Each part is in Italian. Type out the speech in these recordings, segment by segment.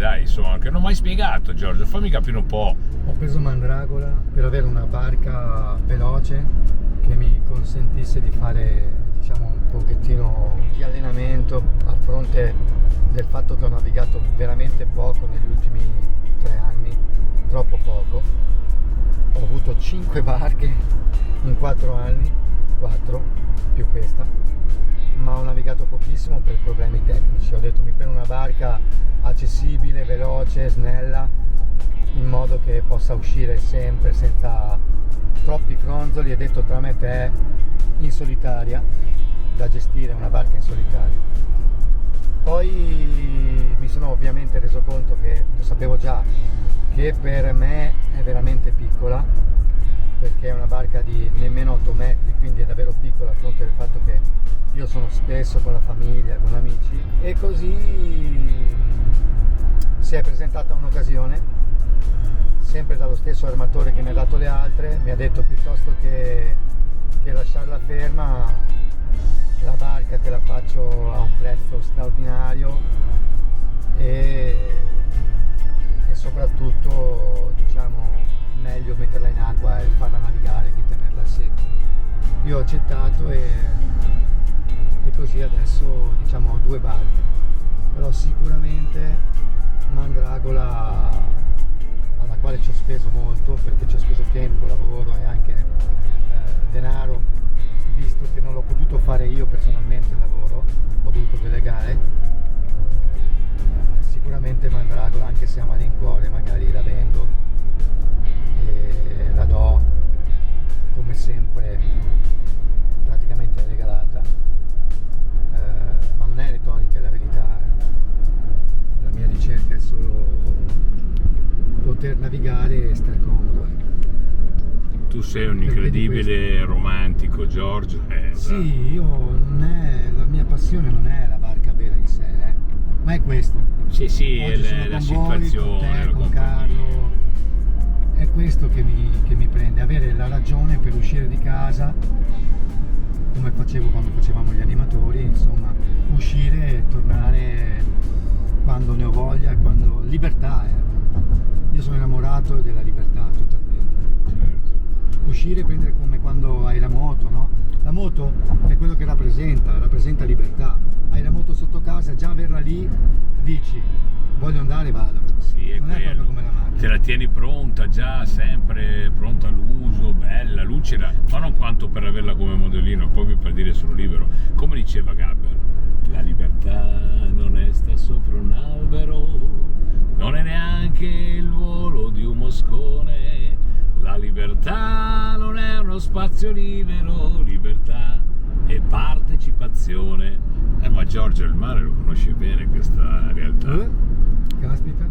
dai, insomma, che non ho mai spiegato, Giorgio, fammi capire un po'. Ho preso Mandragola per avere una barca veloce che mi consentisse di fare, diciamo, un pochettino di allenamento a fronte del fatto che ho navigato veramente poco negli ultimi 3 anni, troppo poco. Ho avuto 5 barche in 4 anni, 4 più questa, ma ho navigato pochissimo per problemi tecnici. Ho detto mi prendo una barca accessibile, veloce, snella, in modo che possa uscire sempre senza troppi fronzoli, e detto tra me e te, in solitaria, da gestire una barca in solitaria. Poi mi sono ovviamente reso conto, che lo sapevo già, che per me è veramente piccola, perché è una barca di nemmeno 8 metri, quindi è davvero piccola a fronte del fatto che io sono spesso con la famiglia, con amici, e così si è presentata un'occasione, sempre dallo stesso armatore che mi ha dato le altre. Mi ha detto, piuttosto che lasciarla ferma, la barca te la faccio a un prezzo straordinario e soprattutto, diciamo, meglio metterla in acqua e farla navigare che tenerla a secco. Io ho accettato e così adesso, diciamo, ho 2 barche, però sicuramente Mandragola, alla quale ci ho speso molto, perché ci ho speso tempo, lavoro e anche denaro, visto che non l'ho potuto fare io personalmente il lavoro, ho dovuto delegare. Sicuramente Mandragola, anche se a malincuore magari la vendo e la do come sempre praticamente regalata, ma non è retorica, è la verità. La mia ricerca è solo poter navigare e star comodo. Tu sei un incredibile romantico, Giorgio. Sì, la mia passione non è la barca vera in sé, ma è questo. Sì, Oggi sono la con situazione, voi, con te, la con compagnia. Carlo. È questo che mi prende, avere la ragione per uscire di casa, come facevo quando facevamo gli animatori, insomma, uscire e tornare quando ne ho voglia, quando libertà. Io sono innamorato della libertà totalmente. Certo. Uscire e prendere, come quando hai la moto, no? La moto è quello che rappresenta libertà. Hai la moto sotto casa, già averla lì, dici voglio andare, vado. Sì, è non è proprio come la macchina. Te la tieni pronta già, sempre pronta all'uso, bella, lucida, ma non quanto per averla come modellino, proprio per dire sono libero. Come diceva Gabber, la libertà non è sta sopra un albero, non è neanche il volo di un moscone. La libertà non è uno spazio libero, libertà e partecipazione. Ma Giorgio il mare lo conosce bene questa realtà. Caspita.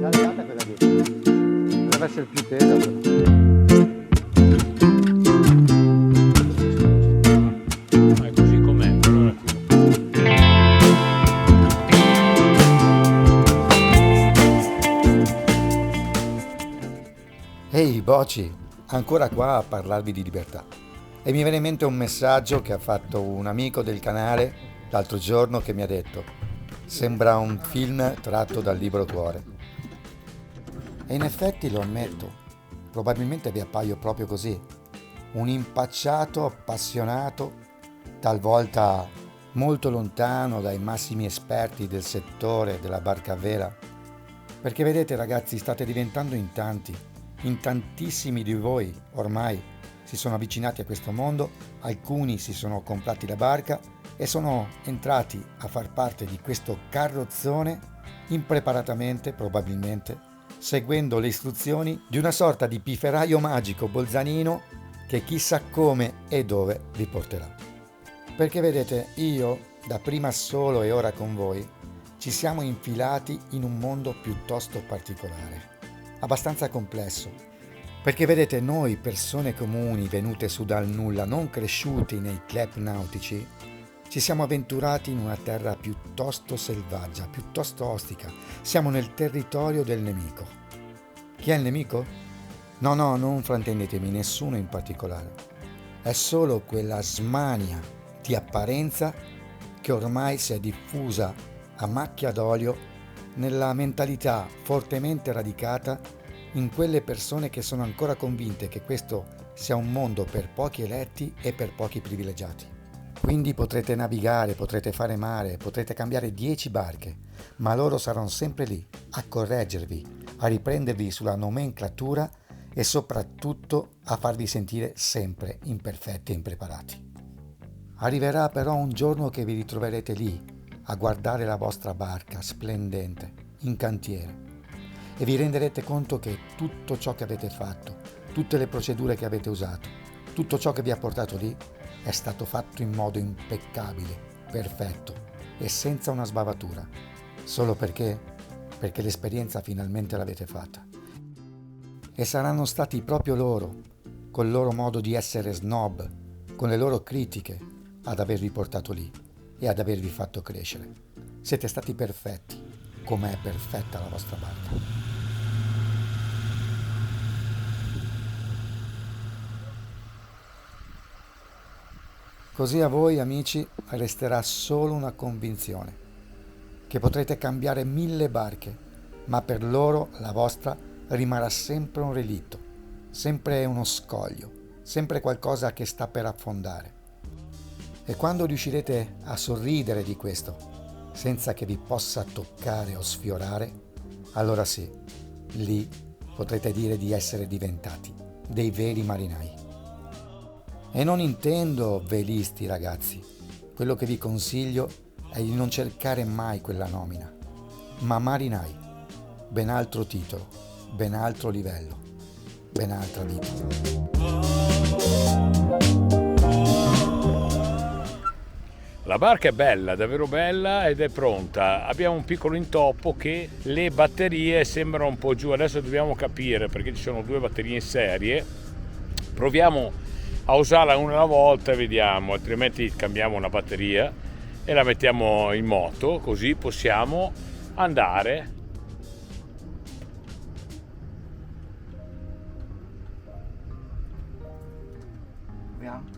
Tagliata quella lì. Deve essere più tesa però. Ehi Boci, ancora qua a parlarvi di libertà. E mi viene in mente un messaggio che ha fatto un amico del canale l'altro giorno, che mi ha detto: sembra un film tratto dal libro Cuore. E in effetti lo ammetto, probabilmente vi appaio proprio così, un impacciato appassionato, talvolta molto lontano dai massimi esperti del settore della barca a vela. Perché vedete ragazzi, state diventando in tantissimi di voi ormai si sono avvicinati a questo mondo, alcuni si sono comprati la barca e sono entrati a far parte di questo carrozzone impreparatamente, probabilmente, seguendo le istruzioni di una sorta di pifferaio magico bolzanino che chissà come e dove vi porterà. Perché vedete, io, dapprima solo e ora con voi, ci siamo infilati in un mondo piuttosto particolare, abbastanza complesso, perché vedete, noi persone comuni venute su dal nulla, non cresciuti nei club nautici, Ci siamo avventurati in una terra piuttosto selvaggia, piuttosto ostica. Siamo nel territorio del nemico. Chi è il nemico? No, non fraintendetemi, nessuno in particolare. È solo quella smania di apparenza che ormai si è diffusa a macchia d'olio nella mentalità fortemente radicata in quelle persone che sono ancora convinte che questo sia un mondo per pochi eletti e per pochi privilegiati. Quindi potrete navigare, potrete fare mare, potrete cambiare 10 barche, ma loro saranno sempre lì a correggervi, a riprendervi sulla nomenclatura e soprattutto a farvi sentire sempre imperfetti e impreparati. Arriverà però un giorno che vi ritroverete lì a guardare la vostra barca splendente, in cantiere, e vi renderete conto che tutto ciò che avete fatto, tutte le procedure che avete usato, tutto ciò che vi ha portato lì è stato fatto in modo impeccabile, perfetto e senza una sbavatura, solo perché l'esperienza finalmente l'avete fatta. E saranno stati proprio loro, col loro modo di essere snob, con le loro critiche, ad avervi portato lì e ad avervi fatto crescere. Siete stati perfetti, come è perfetta la vostra barca. Così a voi, amici, resterà solo una convinzione, che potrete cambiare 1000 barche, ma per loro la vostra rimarrà sempre un relitto, sempre uno scoglio, sempre qualcosa che sta per affondare. E quando riuscirete a sorridere di questo, senza che vi possa toccare o sfiorare, allora sì, lì potrete dire di essere diventati dei veri marinai. E non intendo velisti, ragazzi. Quello che vi consiglio è di non cercare mai quella nomina, ma marinai. Ben altro titolo, ben altro livello, ben altra vita. La barca è bella, davvero bella ed è pronta. Abbiamo un piccolo intoppo che le batterie sembrano un po' giù. Adesso dobbiamo capire perché ci sono 2 batterie in serie. Proviamo a usarla una alla volta e vediamo, altrimenti cambiamo una batteria e la mettiamo in moto, così possiamo andare. Proviamo.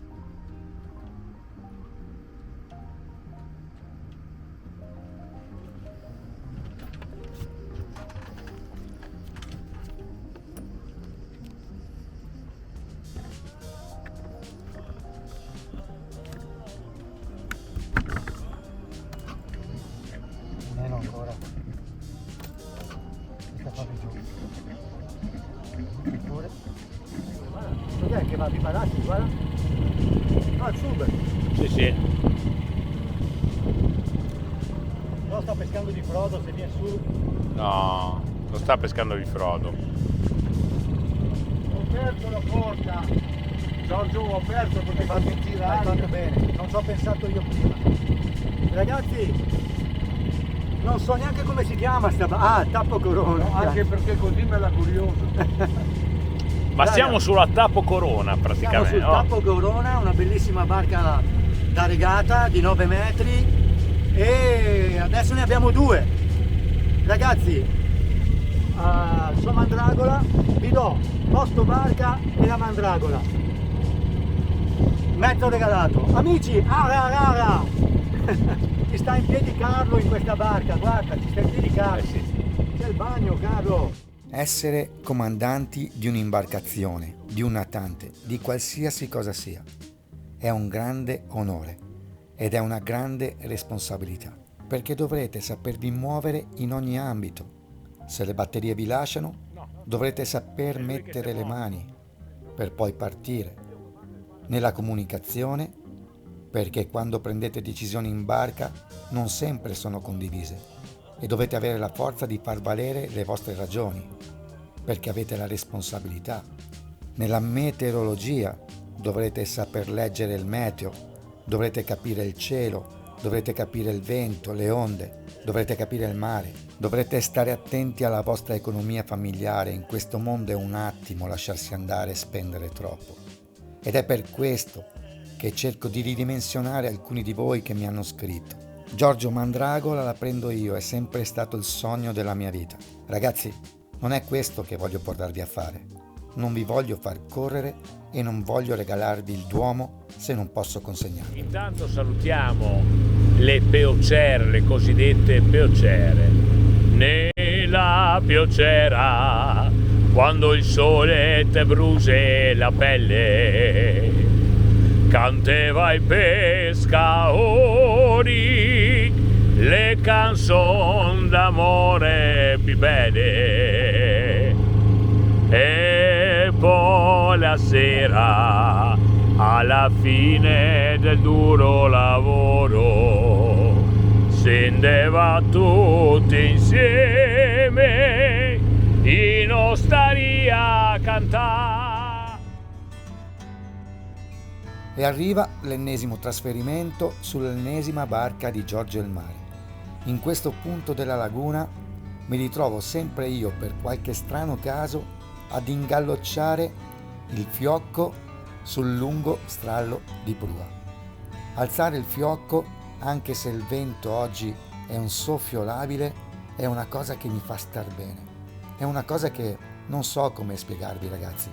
Meno ancora. Sta proprio giù. Eppure. Cos'è che va di Palassi, guarda? No, il Super. Sì. No, sta pescando di Frodo, se viene su. No, non sta pescando di Frodo. Ho perso la porta. Giorgio, ho perso perché fatto girare. Hai fatto bene, non ci ho pensato io prima. Ragazzi, non so neanche come si chiama sta Tappo Corona. No, anche perché così me la curioso. Ma siamo sulla Tappo Corona praticamente. Siamo sul Tappo Corona, una bellissima barca da regata di 9 metri e adesso ne abbiamo 2. Ragazzi, sua Mandragola, vi do posto barca e la Mandragola. Mezzo regalato. Amici, ara! Ci sta in piedi Carlo in questa barca, guarda, ci sta in piedi Carlo. Sì. C'è il bagno, Carlo. Essere comandanti di un'imbarcazione, di un natante, di qualsiasi cosa sia, è un grande onore ed è una grande responsabilità, perché dovrete sapervi muovere in ogni ambito. Se le batterie vi lasciano, dovrete saper mettere le mani per poi partire. Nella comunicazione, perché quando prendete decisioni in barca non sempre sono condivise e dovete avere la forza di far valere le vostre ragioni, perché avete la responsabilità. Nella meteorologia dovrete saper leggere il meteo, dovrete capire il cielo, dovrete capire il vento, le onde, dovrete capire il mare, dovrete stare attenti alla vostra economia familiare. In questo mondo è un attimo lasciarsi andare e spendere troppo. Ed è per questo che cerco di ridimensionare alcuni di voi che mi hanno scritto. Giorgio Mandragola la prendo io, è sempre stato il sogno della mia vita. Ragazzi, non è questo che voglio portarvi a fare. Non vi voglio far correre e non voglio regalarvi il Duomo se non posso consegnarlo. Intanto salutiamo le peocere, le cosiddette peocere. Nella piocera, quando il sole te bruse la pelle, canteva i pescatori le canzoni d'amore più belle. E poi la sera, alla fine del duro lavoro, scendeva tutti insieme in osteria a cantare. E arriva l'ennesimo trasferimento sull'ennesima barca di Giorgio il Mare. In questo punto della laguna mi ritrovo sempre io, per qualche strano caso, ad ingallocciare il fiocco sul lungo strallo di prua. Alzare il fiocco, anche se il vento oggi è un soffio labile, è una cosa che mi fa star bene. È una cosa che non so come spiegarvi, ragazzi.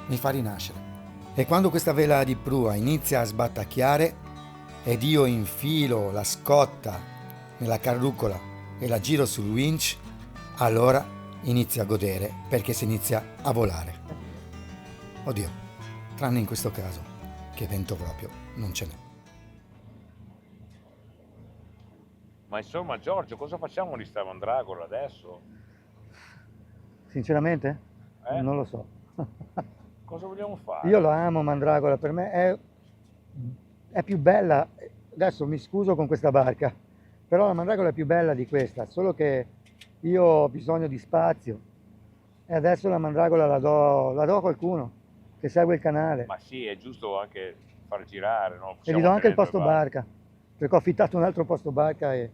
Mi fa rinascere. E quando questa vela di prua inizia a sbattacchiare ed io infilo la scotta nella carrucola e la giro sul winch, allora inizio a godere, perché si inizia a volare. Oddio, tranne in questo caso, che vento proprio non ce n'è. Ma insomma, Giorgio, cosa facciamo di sta Mandragola adesso? Sinceramente? Non lo so. Cosa vogliamo fare? Io lo amo Mandragola, per me è più bella. Adesso mi scuso con questa barca, però la Mandragola è più bella di questa, solo che io ho bisogno di spazio e adesso la Mandragola la do a qualcuno che segue il canale. Ma sì, è giusto anche far girare, no? E gli do anche il posto barca, perché ho affittato un altro posto barca e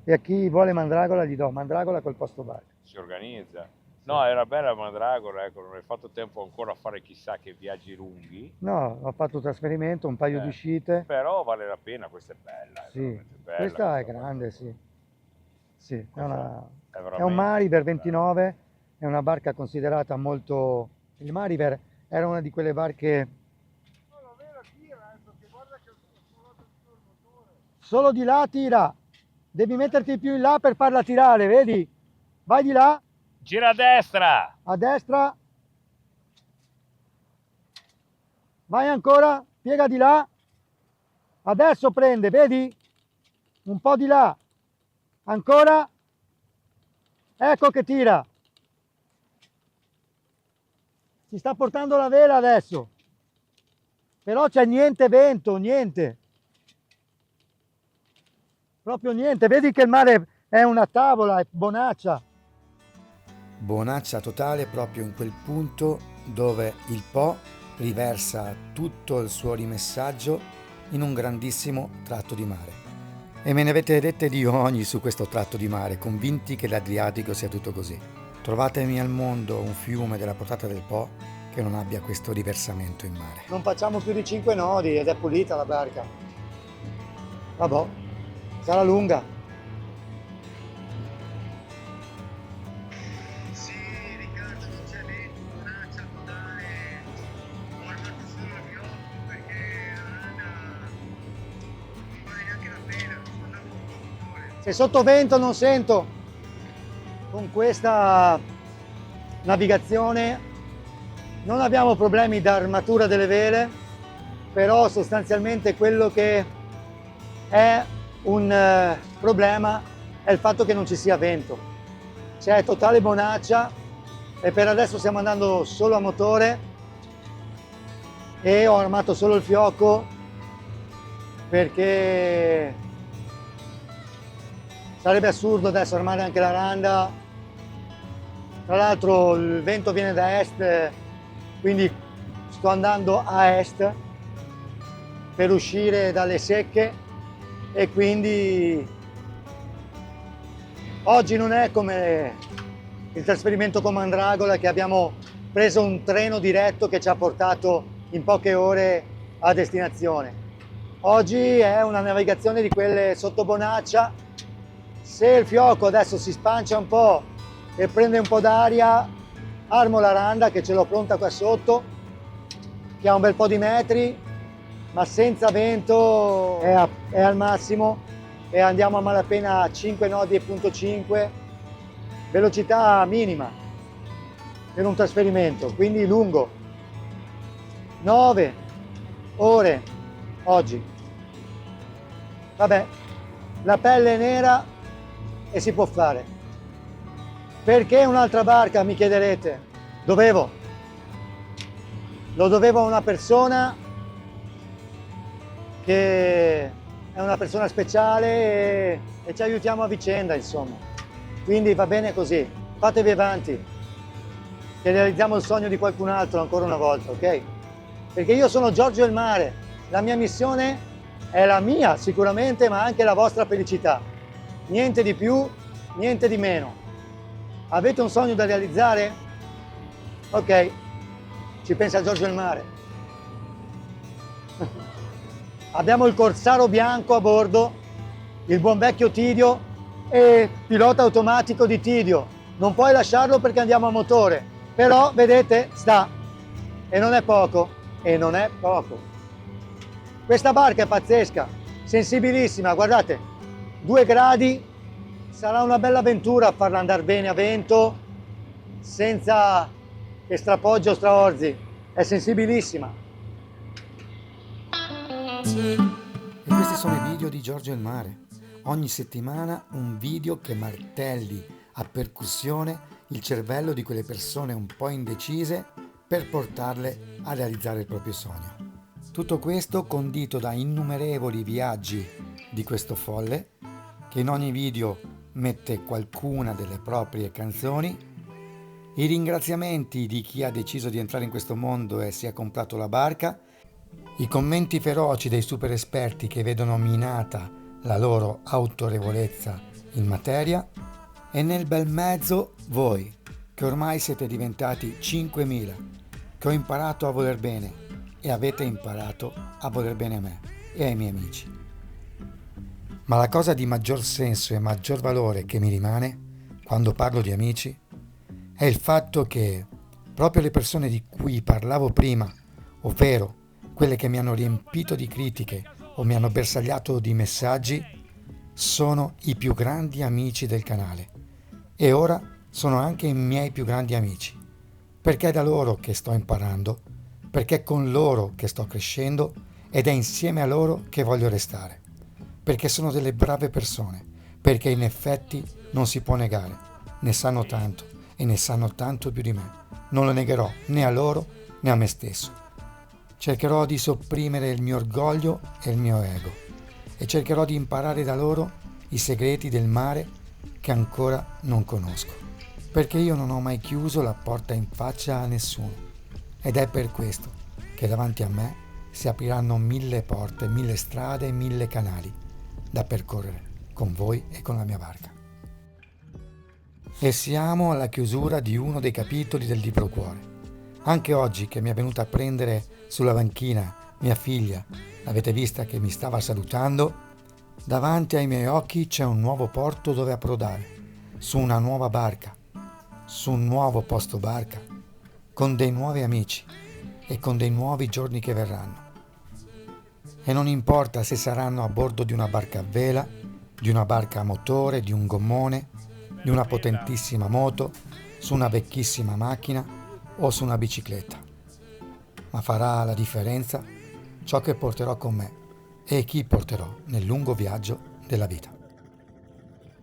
a chi vuole Mandragola gli do Mandragola col posto barca. Si organizza. No, era bella Mandragola, ecco, non hai fatto tempo ancora a fare chissà che viaggi lunghi. No, ho fatto trasferimento, un paio di uscite. Però vale la pena, questa è bella. Sì, bella, questa è grande, sì. Sì, è un veramente Mariver 29, è una barca considerata molto... Il Mariver era una di quelle barche... Solo di là tira, devi metterti più in là per farla tirare, vedi? Vai di là. Gira a destra! A destra. Vai ancora, piega di là. Adesso prende, vedi? Un po' di là. Ancora. Ecco che tira. Si sta portando la vela adesso. Però c'è niente vento, niente. Proprio niente. Vedi che il mare è una tavola, è bonaccia. Bonaccia totale proprio in quel punto dove il Po riversa tutto il suo rimessaggio in un grandissimo tratto di mare. E me ne avete dette di ogni su questo tratto di mare, convinti che l'Adriatico sia tutto così. Trovatemi al mondo un fiume della portata del Po che non abbia questo riversamento in mare. Non facciamo più di 5 nodi ed è pulita la barca. Vabbè, sarà lunga. Se sotto vento non sento, con questa navigazione non abbiamo problemi d'armatura delle vele, però sostanzialmente quello che è un problema è il fatto che non ci sia vento. C'è totale bonaccia e per adesso stiamo andando solo a motore e ho armato solo il fiocco perché sarebbe assurdo adesso armare anche la randa. Tra l'altro il vento viene da est, quindi sto andando a est per uscire dalle secche e quindi oggi non è come il trasferimento con Mandragola che abbiamo preso un treno diretto che ci ha portato in poche ore a destinazione. Oggi è una navigazione di quelle sotto bonaccia. Se il fioco adesso si spancia un po' e prende un po' d'aria, armo la randa che ce l'ho pronta qua sotto, che ha un bel po' di metri, ma senza vento, è al massimo, e andiamo a malapena a 5 nodi e punto 5, velocità minima per un trasferimento, quindi lungo. 9 ore oggi. Vabbè, la pelle è nera e si può fare. Perché un'altra barca, mi chiederete? Lo dovevo a una persona che è una persona speciale e ci aiutiamo a vicenda, insomma. Quindi va bene così, fatevi avanti, che realizziamo il sogno di qualcun altro ancora una volta, ok? Perché io sono Giorgio il Mare, la mia missione è la mia sicuramente, ma anche la vostra felicità. Niente di più, niente di meno. Avete un sogno da realizzare? Ok, ci pensa Giorgio il Mare. Abbiamo il Corsaro bianco a bordo, il buon vecchio Tidio e pilota automatico di Tidio. Non puoi lasciarlo perché andiamo a motore, però vedete, sta. E non è poco, e non è poco. Questa barca è pazzesca, sensibilissima, guardate, 2 gradi, sarà una bella avventura farla andare bene a vento, senza che strapoggi o straorzi, è sensibilissima. E questi sono i video di Giorgio il Mare. Ogni settimana un video che martelli a percussione il cervello di quelle persone un po' indecise per portarle a realizzare il proprio sogno. Tutto questo condito da innumerevoli viaggi di questo folle che in ogni video mette qualcuna delle proprie canzoni, i ringraziamenti di chi ha deciso di entrare in questo mondo e si è comprato la barca, i commenti feroci dei super esperti che vedono minata la loro autorevolezza in materia e nel bel mezzo voi che ormai siete diventati 5.000, che ho imparato a voler bene e avete imparato a voler bene a me e ai miei amici. Ma la cosa di maggior senso e maggior valore che mi rimane quando parlo di amici è il fatto che proprio le persone di cui parlavo prima, ovvero quelle che mi hanno riempito di critiche o mi hanno bersagliato di messaggi, sono i più grandi amici del canale e ora sono anche i miei più grandi amici, perché è da loro che sto imparando, perché è con loro che sto crescendo ed è insieme a loro che voglio restare, perché sono delle brave persone, perché in effetti non si può negare, ne sanno tanto e ne sanno tanto più di me, non lo negherò né a loro né a me stesso. Cercherò di sopprimere il mio orgoglio e il mio ego e cercherò di imparare da loro i segreti del mare che ancora non conosco, perché io non ho mai chiuso la porta in faccia a nessuno ed è per questo che davanti a me si apriranno 1000 porte, 1000 strade e 1000 canali da percorrere con voi e con la mia barca. E siamo alla chiusura di uno dei capitoli del Di Pro Cuore. Anche oggi che mi è venuta a prendere sulla banchina mia figlia, l'avete vista che mi stava salutando, davanti ai miei occhi c'è un nuovo porto dove approdare, su una nuova barca, su un nuovo posto barca, con dei nuovi amici e con dei nuovi giorni che verranno. E non importa se saranno a bordo di una barca a vela, di una barca a motore, di un gommone, di una potentissima moto, su una vecchissima macchina o su una bicicletta. Ma farà la differenza ciò che porterò con me e chi porterò nel lungo viaggio della vita.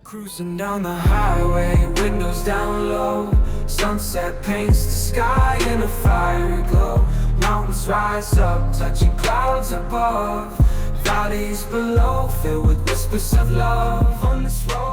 Cruising down the highway, windows down low. Sunset paints the sky in a fiery glow. Mountains rise up, touching clouds above. Valleys below, filled with whispers of love on this road.